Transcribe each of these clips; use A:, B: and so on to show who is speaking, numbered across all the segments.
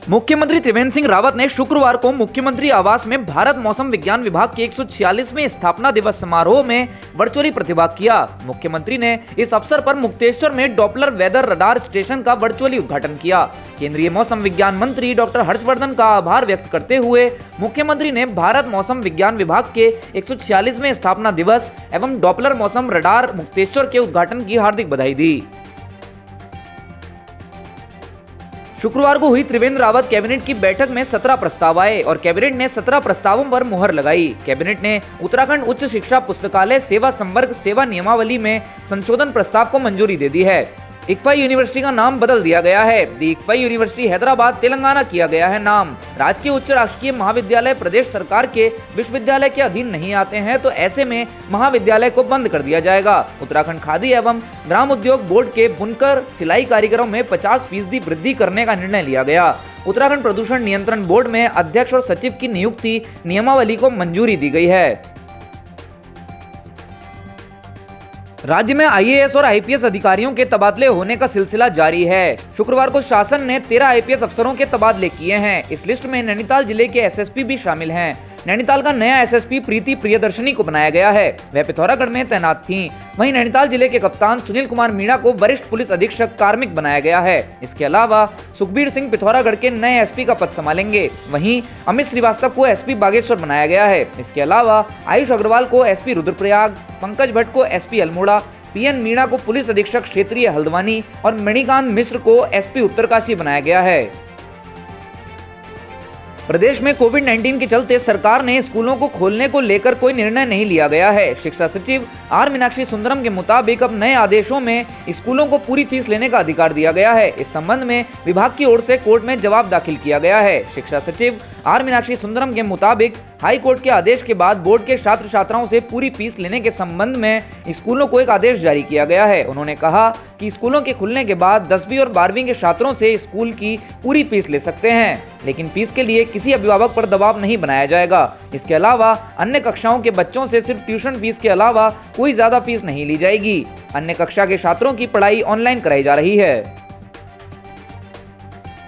A: मुख्यमंत्री त्रिवेंद्र सिंह रावत ने शुक्रवार को मुख्यमंत्री आवास में भारत मौसम विज्ञान विभाग के 146वें स्थापना दिवस समारोह में वर्चुअली प्रतिभाग किया। मुख्यमंत्री ने इस अवसर पर मुक्तेश्वर में डॉपलर वेदर रडार स्टेशन का वर्चुअली उद्घाटन किया। केंद्रीय मौसम विज्ञान मंत्री डॉक्टर हर्षवर्धन का आभार व्यक्त करते हुए मुख्यमंत्री ने भारत मौसम विज्ञान विभाग के 146वें स्थापना दिवस एवं डॉपलर मौसम रडार मुक्तेश्वर के उद्घाटन की हार्दिक बधाई दी। शुक्रवार को हुई त्रिवेंद्र रावत कैबिनेट की बैठक में 17 प्रस्ताव आए और कैबिनेट ने 17 प्रस्तावों पर मुहर लगाई। कैबिनेट ने उत्तराखंड उच्च शिक्षा पुस्तकालय सेवा संवर्ग सेवा नियमावली में संशोधन प्रस्ताव को मंजूरी दे दी है। इक्फाई यूनिवर्सिटी का नाम बदल दिया गया है। दी इक्फाई यूनिवर्सिटी हैदराबाद तेलंगाना किया गया है नाम। राजकीय उच्च राजकीय महाविद्यालय प्रदेश सरकार के विश्वविद्यालय के अधीन नहीं आते हैं तो ऐसे में महाविद्यालय को बंद कर दिया जाएगा। उत्तराखंड खादी एवं ग्राम उद्योग बोर्ड के बुनकर सिलाई कारीगरों में 50% वृद्धि करने का निर्णय लिया गया। उत्तराखंड प्रदूषण नियंत्रण बोर्ड में अध्यक्ष और सचिव की नियुक्ति नियमावली को मंजूरी दी गई है। राज्य में आईएएस और आईपीएस अधिकारियों के तबादले होने का सिलसिला जारी है। शुक्रवार को शासन ने 13 आईपीएस अफसरों के तबादले किए हैं। इस लिस्ट में नैनीताल जिले के एसएसपी भी शामिल हैं। नैनीताल का नया एसएसपी प्रीति प्रियदर्शनी को बनाया गया है। वह पिथौरागढ़ में तैनात थीं। वहीं नैनीताल जिले के कप्तान सुनील कुमार मीणा को वरिष्ठ पुलिस अधीक्षक कार्मिक बनाया गया है। इसके अलावा सुखबीर सिंह पिथौरागढ़ के नए एसपी का पद संभालेंगे। वहीं अमित श्रीवास्तव को एसपी बागेश्वर बनाया गया है। इसके अलावा आयुष अग्रवाल को एसपी रुद्रप्रयाग, पंकज भट्ट को एसपी अल्मोड़ा, पीएन मीणा को पुलिस अधीक्षक क्षेत्रीय हल्द्वानी और मणिकांत मिश्र को एसपी उत्तरकाशी बनाया गया है। प्रदेश में कोविड-19 के चलते सरकार ने स्कूलों को खोलने को लेकर कोई निर्णय नहीं लिया गया है। शिक्षा सचिव आर मीनाक्षी सुंदरम के मुताबिक अब नए आदेशों में स्कूलों को पूरी फीस लेने का अधिकार दिया गया है। इस संबंध में विभाग की ओर से कोर्ट में जवाब दाखिल किया गया है। शिक्षा सचिव आर मीनाक्षी सुंदरम के मुताबिक हाई कोर्ट के आदेश के बाद बोर्ड के छात्र छात्राओं से पूरी फीस लेने के संबंध में स्कूलों को एक आदेश जारी किया गया है। उन्होंने कहा कि स्कूलों के खुलने के बाद 10वीं और 12वीं के छात्रों से स्कूल की पूरी फीस ले सकते हैं, लेकिन फीस के लिए किसी अभिभावक पर दबाव नहीं बनाया जाएगा। इसके अलावा अन्य कक्षाओं के बच्चों से सिर्फ ट्यूशन फीस के अलावा कोई ज्यादा फीस नहीं ली जाएगी। अन्य कक्षा के छात्रों की पढ़ाई ऑनलाइन कराई जा रही है।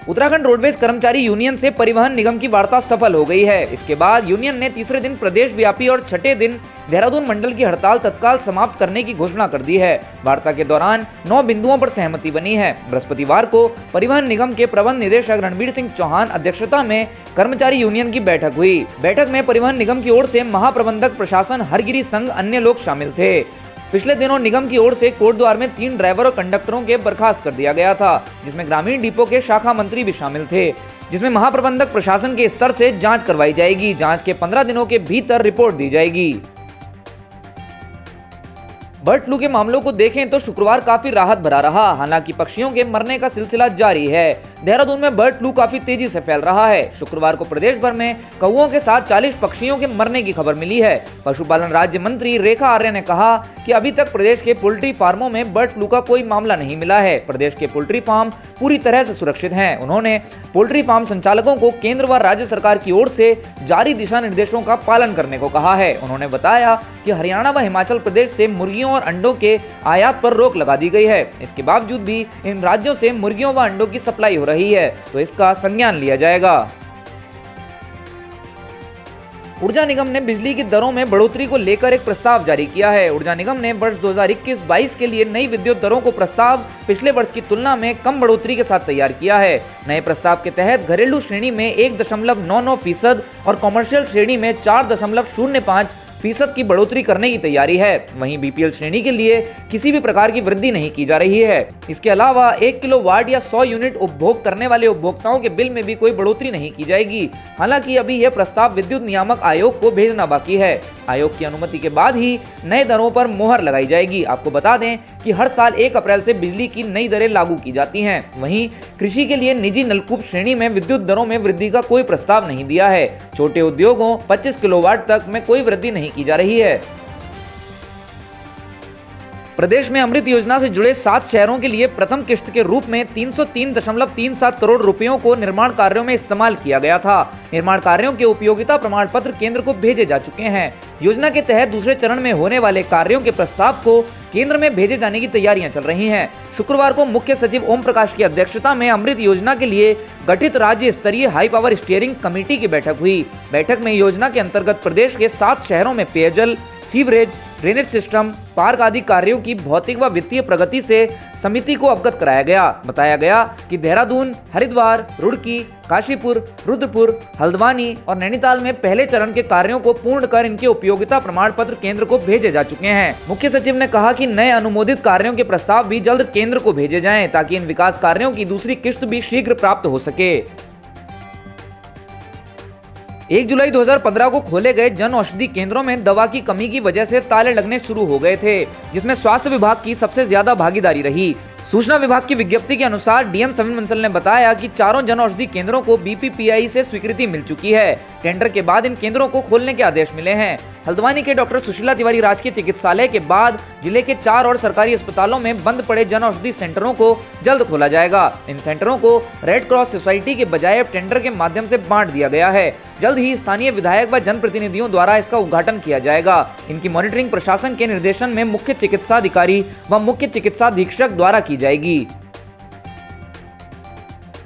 A: उत्तराखंड रोडवेज कर्मचारी यूनियन से परिवहन निगम की वार्ता सफल हो गई है। इसके बाद यूनियन ने तीसरे दिन प्रदेश व्यापी और छठे दिन देहरादून मंडल की हड़ताल तत्काल समाप्त करने की घोषणा कर दी है। वार्ता के दौरान 9 बिंदुओं पर सहमति बनी है। बृहस्पतिवार को परिवहन निगम के प्रबंध निदेशक रणबीर सिंह चौहान अध्यक्षता में कर्मचारी यूनियन की बैठक हुई। बैठक में परिवहन निगम की ओर से महाप्रबंधक प्रशासन हरगिरी संघ अन्य लोग शामिल थे। पिछले दिनों निगम की ओर से कोटद्वार में 3 ड्राइवर और कंडक्टरों के बर्खास्त कर दिया गया था, जिसमें ग्रामीण डिपो के शाखा मंत्री भी शामिल थे, जिसमें महाप्रबंधक प्रशासन के स्तर से जांच करवाई जाएगी। जांच के 15 दिनों के भीतर रिपोर्ट दी जाएगी। बर्ड फ्लू के मामलों को देखें तो शुक्रवार काफी राहत भरा रहा। हालांकि पक्षियों के मरने का सिलसिला जारी है। देहरादून में बर्ड फ्लू काफी तेजी से फैल रहा है। शुक्रवार को प्रदेश भर में कौओं के साथ 40 पक्षियों के मरने की खबर मिली है। पशुपालन राज्य मंत्री रेखा आर्य ने कहा कि अभी तक प्रदेश के पोल्ट्री फार्मों में बर्ड फ्लू का कोई मामला नहीं मिला है। प्रदेश के पोल्ट्री फार्म पूरी तरह से सुरक्षित हैं। उन्होंने पोल्ट्री फार्म संचालकों को केंद्र व राज्य सरकार की ओर से जारी दिशा निर्देशों का पालन करने को कहा है। उन्होंने बताया कि हरियाणा व हिमाचल प्रदेश से मुर्गियों और अंडों के आयात पर रोक लगा दी गई है। इसके बावजूद भी इन राज्यों से मुर्गियों व अंडों की सप्लाई हो रही है, तो इसका संज्ञान लिया जाएगा। ऊर्जा निगम ने बिजली की दरों में बढ़ोतरी को लेकर एक प्रस्ताव जारी किया है। ऊर्जा निगम ने वर्ष 2021-22 के लिए नई विद्युत दरों को प्रस्ताव पिछले वर्ष की तुलना में कम बढ़ोतरी के साथ तैयार किया है। नए प्रस्ताव के तहत घरेलू श्रेणी में 1.99% और कॉमर्शियल श्रेणी में 4.05% की बढ़ोतरी करने की तैयारी है। वहीं बीपीएल श्रेणी के लिए किसी भी प्रकार की वृद्धि नहीं की जा रही है। इसके अलावा 1 किलोवाट या 100 यूनिट उपभोग करने वाले उपभोक्ताओं के बिल में भी कोई बढ़ोतरी नहीं की जाएगी। हालांकि अभी यह प्रस्ताव विद्युत नियामक आयोग को भेजना बाकी है। आयोग की अनुमति के बाद ही नए दरों पर मोहर लगाई जाएगी। आपको बता दें कि हर साल 1 अप्रैल से बिजली की नई दरें लागू की जाती हैं। वहीं कृषि के लिए निजी नलकूप श्रेणी में विद्युत दरों में वृद्धि का कोई प्रस्ताव नहीं दिया है। छोटे उद्योगों 25 किलोवाट तक में कोई वृद्धि नहीं की जा रही है। प्रदेश में अमृत योजना से जुड़े 7 शहरों के लिए प्रथम किश्त के रूप में 303.37 करोड़ रुपयों को निर्माण कार्यों में इस्तेमाल किया गया था। निर्माण कार्यों के उपयोगिता प्रमाण पत्र केंद्र को भेजे जा चुके हैं। योजना के तहत दूसरे चरण में होने वाले कार्यों के प्रस्ताव को केंद्र में भेजे जाने की तैयारियां चल रही हैं। शुक्रवार को मुख्य सचिव ओम प्रकाश की अध्यक्षता में अमृत योजना के लिए गठित राज्य स्तरीय हाई पावर स्टीयरिंग कमेटी की बैठक हुई। बैठक में योजना के अंतर्गत प्रदेश के 7 शहरों में पेयजल, सीवरेज, ड्रेनेज सिस्टम, पार्क आदि कार्यों की भौतिक व वित्तीय प्रगति से समिति को अवगत कराया गया। बताया गया कि देहरादून, हरिद्वार, रुड़की, काशीपुर, रुद्रपुर, हल्द्वानी और नैनीताल में पहले चरण के कार्यों को पूर्ण कर इनके उपयोगिता प्रमाण पत्र केंद्र को भेजे जा चुके हैं। मुख्य सचिव ने कहा कि नए अनुमोदित कार्यों के प्रस्ताव भी जल्द केंद्र को भेजे जाएं ताकि इन विकास कार्यों की दूसरी किश्त भी शीघ्र प्राप्त हो सके। 1 जुलाई 2015 को खोले गए जन औषधि केंद्रों में दवा की कमी की वजह से ताले लगने शुरू हो गए थे, जिसमें स्वास्थ्य विभाग की सबसे ज्यादा भागीदारी रही। सूचना विभाग की विज्ञप्ति के अनुसार डीएम सविन बंसल ने बताया कि चारों जन औषधि केंद्रों को बीपीपीआई से स्वीकृति मिल चुकी है। टेंडर के बाद इन केंद्रों को खोलने के आदेश मिले हैं। हल्द्वानी के डॉक्टर सुशीला तिवारी राजकीय चिकित्सालय के बाद जिले के 4 और सरकारी अस्पतालों में बंद पड़े जन औषधि सेंटरों को जल्द खोला जाएगा। इन सेंटरों को रेड क्रॉस सोसाइटी के बजाय अब टेंडर के माध्यम से बांट दिया गया है। जल्द ही स्थानीय विधायक व जनप्रतिनिधियों द्वारा इसका उद्घाटन किया जाएगा। इनकी मॉनिटरिंग प्रशासन के निर्देशन में मुख्य चिकित्सा अधिकारी व मुख्य चिकित्सा अधीक्षक द्वारा की जाएगी।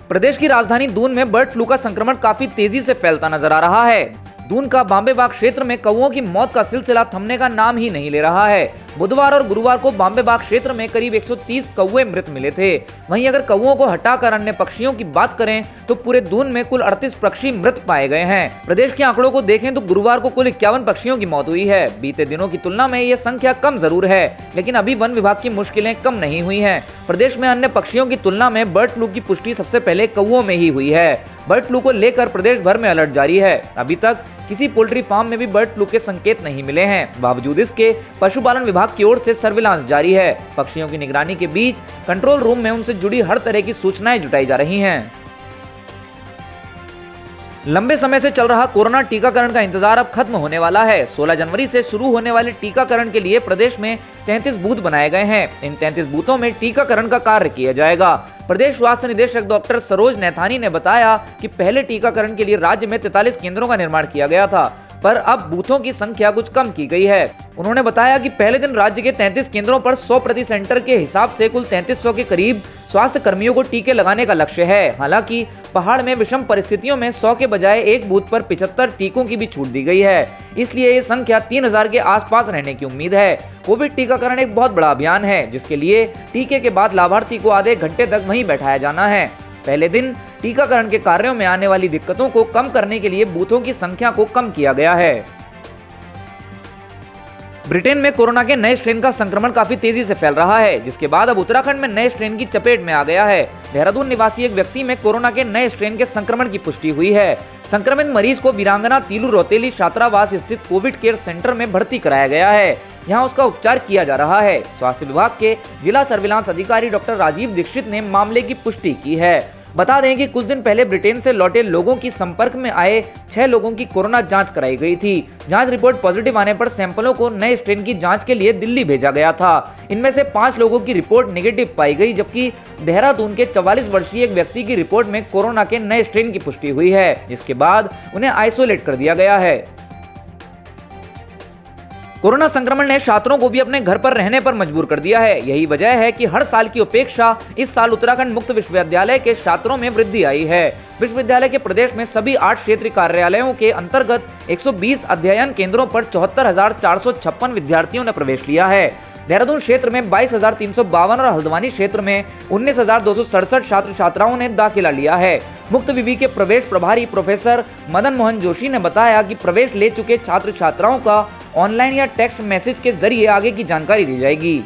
A: प्रदेश की राजधानी दून में बर्ड फ्लू का संक्रमण काफी तेजी से फैलता नजर आ रहा है। दून का बांबेबाग क्षेत्र में कौओं की मौत का सिलसिला थमने का नाम ही नहीं ले रहा है। बुधवार और गुरुवार को बांबेबाग क्षेत्र में करीब 130 कौवे मृत मिले थे। वहीं अगर कौओं को हटाकर अन्य पक्षियों की बात करें तो पूरे दून में कुल 38 पक्षी मृत पाए गए हैं। प्रदेश के आंकड़ों को देखें तो गुरुवार को कुल 51 पक्षियों की मौत हुई है। बीते दिनों की तुलना में यह संख्या कम जरूर है, लेकिन अभी वन विभाग की मुश्किलें कम नहीं हुई हैं। प्रदेश में अन्य पक्षियों की तुलना में बर्ड फ्लू की पुष्टि सबसे पहले कौओं में ही हुई है। बर्ड फ्लू को लेकर प्रदेश भर में अलर्ट जारी है। अभी तक किसी पोल्ट्री फार्म में भी बर्ड फ्लू के संकेत नहीं मिले हैं। बावजूद इसके पशुपालन विभाग की ओर से सर्विलांस जारी है। पक्षियों की निगरानी के बीच कंट्रोल रूम में उनसे जुड़ी हर तरह की सूचनाएं जुटाई जा रही हैं। लंबे समय से चल रहा कोरोना टीकाकरण का इंतजार अब खत्म होने वाला है। 16 जनवरी से शुरू होने वाले टीकाकरण के लिए प्रदेश में 33 बूथ बनाए गए हैं। इन 33 बूथों में टीकाकरण का कार्य किया जाएगा। प्रदेश स्वास्थ्य निदेशक डॉक्टर सरोज नैथानी ने बताया कि पहले टीकाकरण के लिए राज्य में 43 केंद्रों का निर्माण किया गया था, पर अब बूथों की संख्या कुछ कम की गई है। उन्होंने बताया कि पहले दिन राज्य के 33 केंद्रों पर 100 प्रति सेंटर के हिसाब से कुल 3300 के करीब स्वास्थ्य कर्मियों को टीके लगाने का लक्ष्य है। हालांकि पहाड़ में विषम परिस्थितियों में 100 के बजाय एक बूथ पर 75 टीकों की भी छूट दी गई है, इसलिए ये संख्या 3000 के आसपास रहने की उम्मीद है। कोविड टीकाकरण एक बहुत बड़ा अभियान है, जिसके लिए टीके के बाद लाभार्थी को आधे घंटे तक वहीं बैठाया जाना है। पहले दिन टीकाकरण के कार्यों में आने वाली दिक्कतों को कम करने के लिए बूथों की संख्या को कम किया गया है। ब्रिटेन में कोरोना के नए स्ट्रेन का संक्रमण काफी तेजी से फैल रहा है, जिसके बाद अब उत्तराखंड में नए स्ट्रेन की चपेट में आ गया है। देहरादून निवासी एक व्यक्ति में कोरोना के नए स्ट्रेन के संक्रमण की पुष्टि हुई है। संक्रमित मरीज को वीरांगना तीलू रौतेली छात्रावास स्थित कोविड केयर सेंटर में भर्ती कराया गया है। यहाँ उसका उपचार किया जा रहा है। स्वास्थ्य विभाग के जिला सर्विलांस अधिकारी डॉक्टर राजीव दीक्षित ने मामले की पुष्टि की है। बता दें कि कुछ दिन पहले ब्रिटेन से लौटे लोगों की संपर्क में आए 6 लोगों की कोरोना जांच कराई गई थी। जांच रिपोर्ट पॉजिटिव आने पर सैंपलों को नए स्ट्रेन की जांच के लिए दिल्ली भेजा गया था। इनमें से 5 लोगों की रिपोर्ट नेगेटिव पाई गई, जबकि देहरादून के 44 वर्षीय एक व्यक्ति की रिपोर्ट में कोरोना के नए स्ट्रेन की पुष्टि हुई है, जिसके बाद उन्हें आइसोलेट कर दिया गया है। कोरोना संक्रमण ने छात्रों को भी अपने घर पर रहने पर मजबूर कर दिया है। यही वजह है कि हर साल की अपेक्षा इस साल उत्तराखंड मुक्त विश्वविद्यालय के छात्रों में वृद्धि आई है। विश्वविद्यालय के प्रदेश में सभी 8 क्षेत्रीय कार्यालयों के अंतर्गत 120 अध्ययन केंद्रों पर 74,456 विद्यार्थियों ने प्रवेश लिया है। देहरादून क्षेत्र में 22,352 और हल्द्वानी क्षेत्र में 19,267 छात्र छात्राओं ने दाखिला लिया है। मुक्त विवि के प्रवेश प्रभारी प्रोफेसर मदन मोहन जोशी ने बताया कि प्रवेश ले चुके छात्र छात्राओं का ऑनलाइन या टेक्स्ट मैसेज के जरिए आगे की जानकारी दी जाएगी।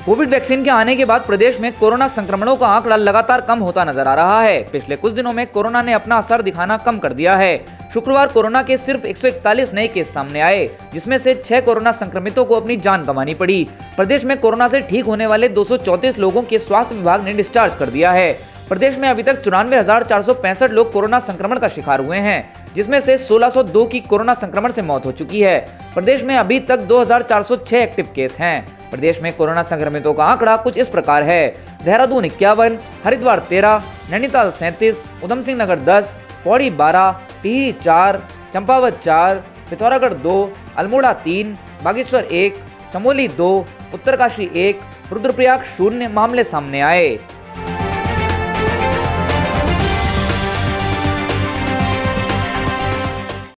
A: कोविड वैक्सीन के आने के बाद प्रदेश में कोरोना संक्रमणों का आंकड़ा लगातार कम होता नजर आ रहा है। पिछले कुछ दिनों में कोरोना ने अपना असर दिखाना कम कर दिया है। शुक्रवार कोरोना के सिर्फ 141 नए केस सामने आए, जिसमें से 6 कोरोना संक्रमितों को अपनी जान गंवानी पड़ी। प्रदेश में कोरोना से ठीक होने वाले 234 लोगों के स्वास्थ्य विभाग ने डिस्चार्ज कर दिया है। प्रदेश में अभी तक 94,465 लोग कोरोना संक्रमण का शिकार हुए हैं, जिसमें से 1602 की कोरोना संक्रमण से मौत हो चुकी है। प्रदेश में अभी तक 2,406 एक्टिव केस हैं। प्रदेश में कोरोना संक्रमितों का आंकड़ा कुछ इस प्रकार है: देहरादून 51, हरिद्वार 13, नैनीताल 37, उधम सिंह नगर 10, पौड़ी 12, टिहरी 4, चंपावत 4, पिथौरागढ़ 2, अल्मोड़ा 3, बागेश्वर 1, चमोली 2, उत्तरकाशी 1, रुद्रप्रयाग 0 मामले सामने आए।